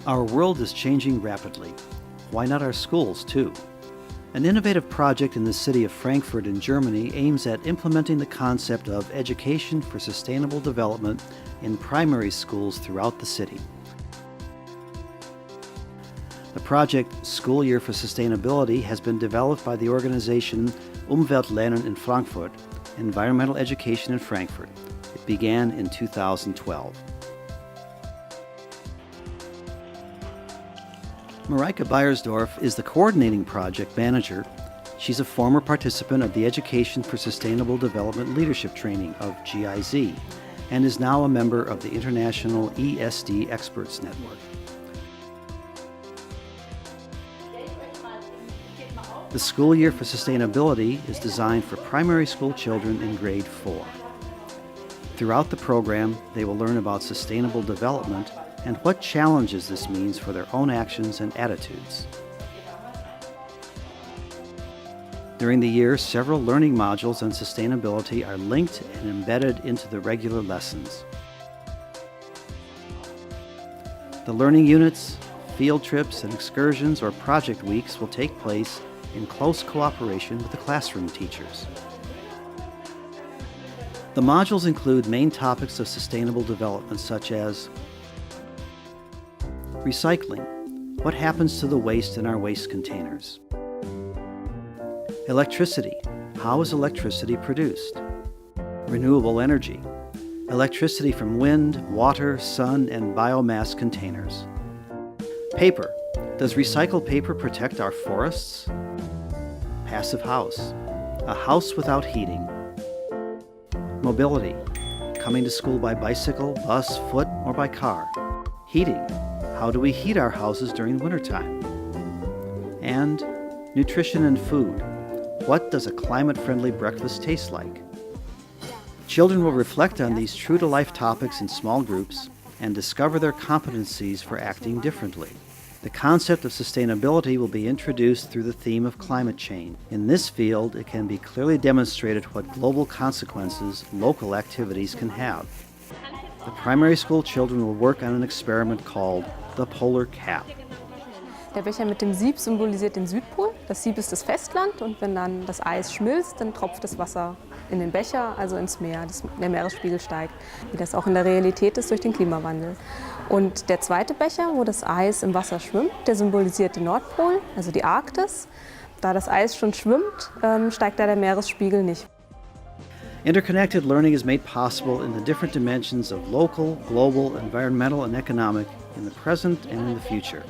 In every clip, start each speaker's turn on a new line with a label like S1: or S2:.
S1: Our world is changing rapidly. Why not our schools, too? An innovative project in the city of Frankfurt in Germany aims at implementing the concept of education for sustainable development in primary schools throughout the city. The project School Year for Sustainability has been developed by the organization Umweltlernen in Frankfurt, Environmental Education in Frankfurt. It began in 2012. Mareike Beiersdorf is the coordinating project manager. She's a former participant of the Education for Sustainable Development Leadership Training of GIZ and is now a member of the International ESD-Experts Network. The School Year for Sustainability is designed for primary school children in grade 4. Throughout the program, they will learn about sustainable development and what challenges this means for their own actions and attitudes. During the year, several learning modules on sustainability are linked and embedded into the regular lessons. The learning units, field trips, and excursions or project weeks will take place in close cooperation with the classroom teachers. The modules include main topics of sustainable development such as recycling. What happens to the waste in our waste containers? Electricity. How is electricity produced? Renewable energy. Electricity from wind, water, sun, and biomass containers. Paper. Does recycled paper protect our forests? Passive house. A house without heating. Mobility. Coming to school by bicycle, bus, foot, or by car. Heating. How do we heat our houses during wintertime? And nutrition and food. What does a climate-friendly breakfast taste like? Children will reflect on these true-to-life topics in small groups and discover their competencies for acting differently. The concept of sustainability will be introduced through the theme of climate change. In this field, it can be clearly demonstrated what global consequences local activities can have. The primary school children will work on an experiment called the Polar Cap.
S2: Der Becher mit dem Sieb symbolisiert den Südpol. Das Sieb ist das Festland und wenn dann das Eis schmilzt, dann tropft das Wasser in den Becher, also ins Meer. Der Meeresspiegel steigt, wie das auch in der Realität ist durch den Klimawandel. Und der zweite Becher, wo das Eis im Wasser schwimmt, der symbolisiert den Nordpol, also die Arktis. Da das Eis schon schwimmt, steigt da der Meeresspiegel nicht.
S1: Interconnected learning is made possible in the different dimensions of local, global, environmental, and economic in the present and in the future.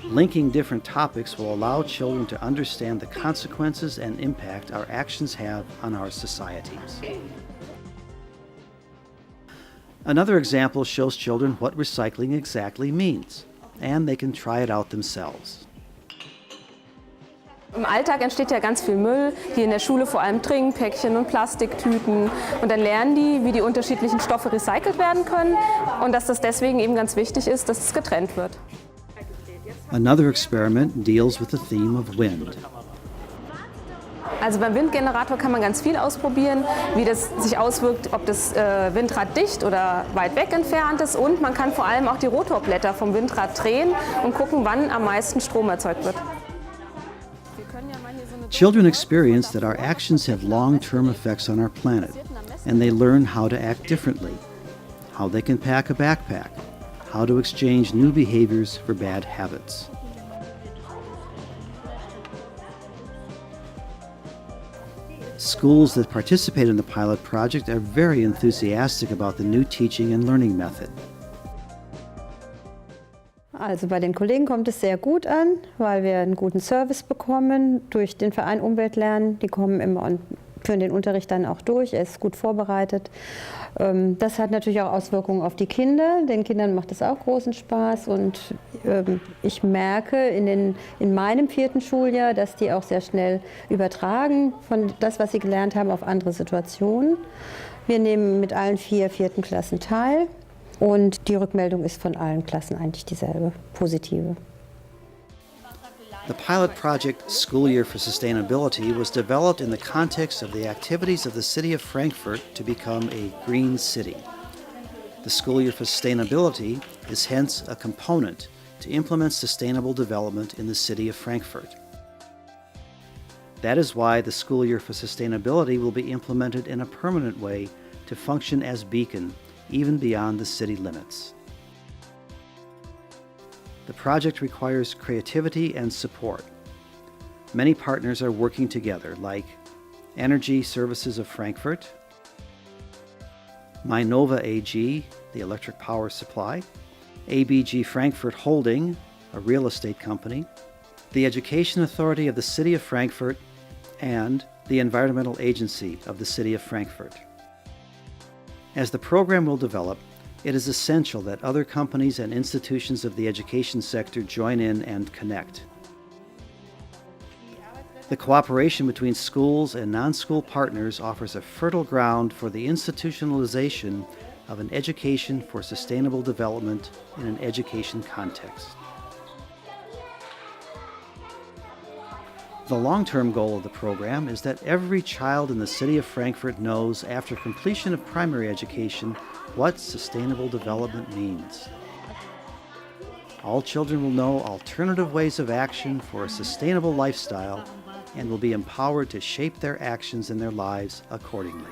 S1: Linking different topics will allow children to understand the consequences and impact our actions have on our societies. Another example shows children what recycling exactly means, and they can try it out themselves.
S2: Im Alltag entsteht ja ganz viel Müll, hier in der Schule vor allem Trinkpäckchen und Plastiktüten. Und dann lernen die, wie die unterschiedlichen Stoffe recycelt werden können und dass das deswegen eben ganz wichtig ist, dass es getrennt wird.
S1: Another experiment deals with the theme of wind.
S2: Also beim Windgenerator kann man ganz viel ausprobieren, wie das sich auswirkt, ob das Windrad dicht oder weit weg entfernt ist. Und man kann vor allem auch die Rotorblätter vom Windrad drehen und gucken, wann am meisten Strom erzeugt wird.
S1: Children experience that our actions have long-term effects on our planet, and they learn how to act differently, how they can pack a backpack, how to exchange new behaviors for bad habits. Schools that participate in the pilot project are very enthusiastic about the new teaching and learning method.
S3: Also bei den Kollegen kommt es sehr gut an, weil wir einen guten Service bekommen durch den Verein Umweltlernen. Die kommen immer und führen den Unterricht dann auch durch. Er ist gut vorbereitet. Das hat natürlich auch Auswirkungen auf die Kinder. Den Kindern macht es auch großen Spaß. Und ich merke in meinem 4. Schuljahr, dass die auch sehr schnell übertragen von das, was sie gelernt haben, auf andere Situationen. Wir nehmen mit allen 4 vierten Klassen teil. Und die Rückmeldung ist von allen Klassen eigentlich dieselbe, positive.
S1: The pilot project School Year for Sustainability was developed in the context of the activities of the city of Frankfurt to become a green city. The School Year for Sustainability is hence a component to implement sustainable development in the city of Frankfurt. That is why the School Year for Sustainability will be implemented in a permanent way to function as beacon even beyond the city limits. The project requires creativity and support. Many partners are working together, like Energy Services of Frankfurt, Minova AG, the electric power supply, ABG Frankfurt Holding, a real estate company, the Education Authority of the City of Frankfurt, and the Environmental Agency of the City of Frankfurt. As the program will develop, it is essential that other companies and institutions of the education sector join in and connect. The cooperation between schools and non-school partners offers a fertile ground for the institutionalization of an education for sustainable development in an education context. The long-term goal of the program is that every child in the city of Frankfurt knows, after completion of primary education, what sustainable development means. All children will know alternative ways of action for a sustainable lifestyle and will be empowered to shape their actions and their lives accordingly.